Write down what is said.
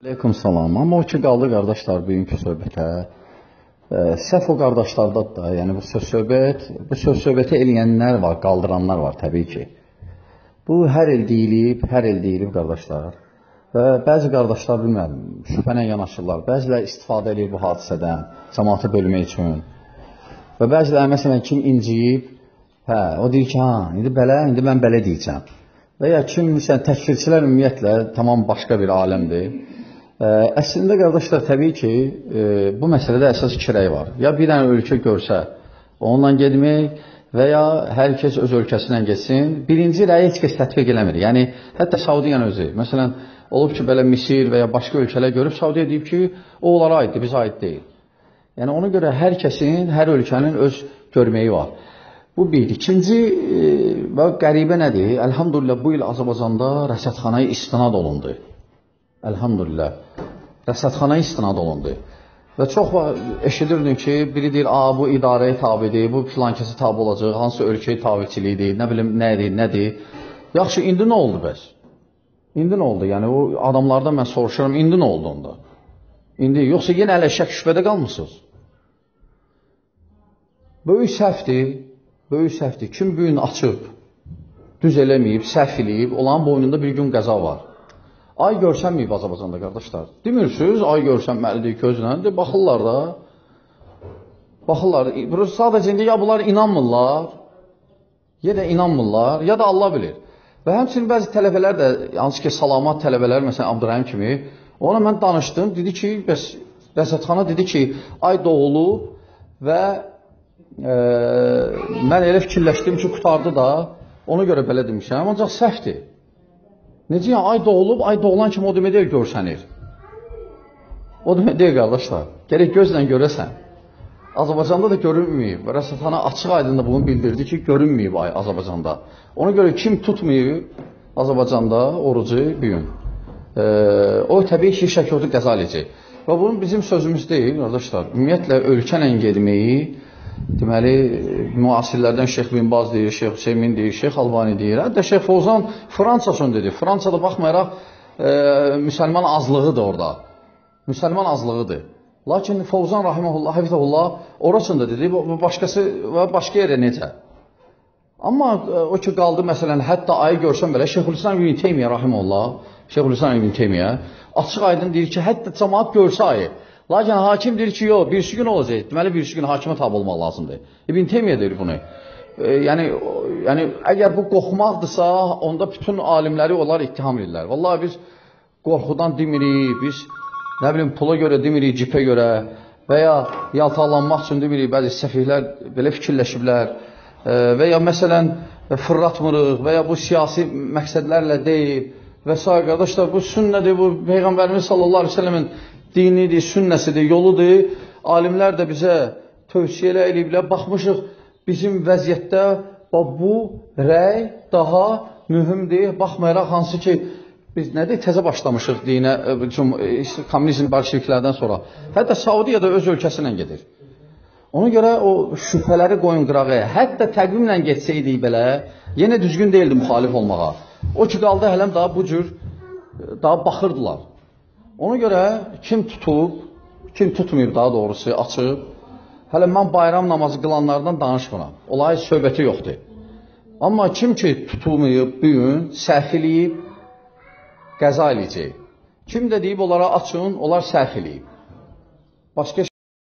Aleyküm salam. Amma o ki qaldı qardaşlar bugünkü söhbətə. Səhv o qardaşlardadır da. Yəni bu söz-söhbəti eləyənlər var, qaldıranlar var təbii ki. Bu hər il deyilib qardaşlar. Və bəzi qardaşlar bilmirəm, şübhənə yanaşırlar. Bəziləri istifadə edir bu hadisədən, cəmaatı bölmək üçün. Və bəziləri məsələn kim inciyib, o deyir ki, indi mən belə deyəcəm. Və ya kim məsələn təkfirçilər ümumiyyətlə tamam başqa bir aləmdir. Əslində qardaşlar təbii ki, bu məsələdə əsas iki rəy var. Ya bir dənə ölkə görsə, onunla getmək və ya hər kəs öz ölkəsindən getsin. Birinci rəyi heç kəs tətbiq eləmir. Yəni, hətta Saudiyanın özü. Məsələn, olub ki, belə Misir və ya başqa ölkələr görüb, Saudiya deyib ki, o onlara aiddir, bizə aid deyil. Yəni, ona görə hər kəsin, hər ölkənin öz görməyi var. Bu bir. İkinci, qəribə nədir? Əlhamdülillah, bu il Azərbaycanda rəsədxanaya istinad olundu. Əlhamdülillah. Rəsədxanaya istinad olundu. Və çox eşidirdim ki, biri deyir, bu idarəyə tabidir, bu filankəsi tabi olacaq, hansı ölkəyə tabiçiliyidir, nə bilim, nədir. Yaxşı, indi nə oldu bəs? İndi nə oldu? Yəni, o adamlardan mən soruşuram, indi nə oldu onda? İndi, yoxsa yenə hələ şək şübhədə qalmısınız? Böyük səhvdir. Kim bu gün açıb, düz eləməyib, səhv eləyib, olan boynunda bir gün qəza var. Ay görsənməyib Azərbaycanda, qardaşlar. Demirsiniz, ay görsənməlidir, közlə. Baxırlar da. Sadəcə indi ya bunlar inanmırlar, ya da inanmırlar, ya da Allah bilir. Və həmçinin bəzi tələbələr də, hansı ki, salamat tələbələr, məsələn, Abdurrahim kimi, ona mən danışdım, dedi ki, rəsədxana dedi ki, ay doğulub və mən elə fikirləşdim ki, qutardı da, ona görə belə demişəm, ancaq səhvdir. Necə yəni, ay doğulub, ay doğulan kimi o demək deyil, görsənir. O demək deyil, qardaşlar. Gərək gözlə görəsən. Azərbaycanda da görünməyib. Rəsədxana açıq aydında bunu bildirdi ki, görünməyib Azərbaycanda. Ona görə kim tutmayıb Azərbaycanda orucu bir gün. O təbii ki, şəkildə qəza eləyəcək. Və bunun bizim sözümüz deyil, qardaşlar. Ümumiyyətlə, ölkənlə gedməyi, deməli, müasirlərdən Şeyx Bin Baz deyir, Şeyx Hüseymin deyir, Şeyx Albani deyir. Hətta Şeyx Fovzan Fransasını dedi. Fransada baxmayaraq müsəlman azlığıdır orada. Müsəlman azlığıdır. Lakin Fovzan Rahiməhullah, Həfizəhullah orasında dedi, başqası və başqa yerə necə? Amma o ki qaldı, məsələn, hətta ayı görsən belə, Şeyxülislam İbn Teymiyyə Rahiməhullah, Şeyxülislam İbn Teymiyyə açıq aydın deyir ki, hətta cəmaat görsə ayı. Lakin hakim deyir ki, yox, birisi gün olacaq. Deməli, birisi gün hakimə tabi olmaq lazımdır. İbn Teymiyyə deyir bunu. Yəni, əgər bu qorxmaqdırsa, onda bütün alimləri onlar ittiham edirlər. Vallahi biz qorxudan demirik, biz nə bilim, pula görə demirik, cipə görə və ya yaltaqlanmaq üçün demirik, bəzi səfihlər belə fikirləşiblər və ya məsələn, fırlatmırıq və ya bu siyasi məqsədlərlə deyil və s. Qardaşlar, bu sünnədir, bu Peyğəmbərimiz sallallahu aleyhi ve sellemin dinidir, sünnəsidir, yoludur. Alimlər də bizə tövsiyə eləyiblər. Baxmışıq, bizim vəziyyətdə bu rəy daha mühümdir. Baxmayaraq, hansı ki, biz nədir, təzə başlamışıq dinə, kommunizm bolşeviklərdən sonra. Hətta Saudiya da öz ölkəsi ilə gedir. Ona görə o şübhələri qoyun qırağa. Hətta təqvimlə geçsəydik belə, yenə düzgün deyildi müxalif olmağa. O ki qaldı hələm daha bu cür, daha baxırdılar. Ona görə kim tutub, kim tutmayıb daha doğrusu açıb, hələ mən bayram namazı qılanlardan danışmıram. Olay söhbəti yoxdur. Amma kim ki tutulmayıb, büyün, səhv eləyib, qəza eləyəcək. Kim də deyib onlara açın, onlar səhv eləyib. Başqa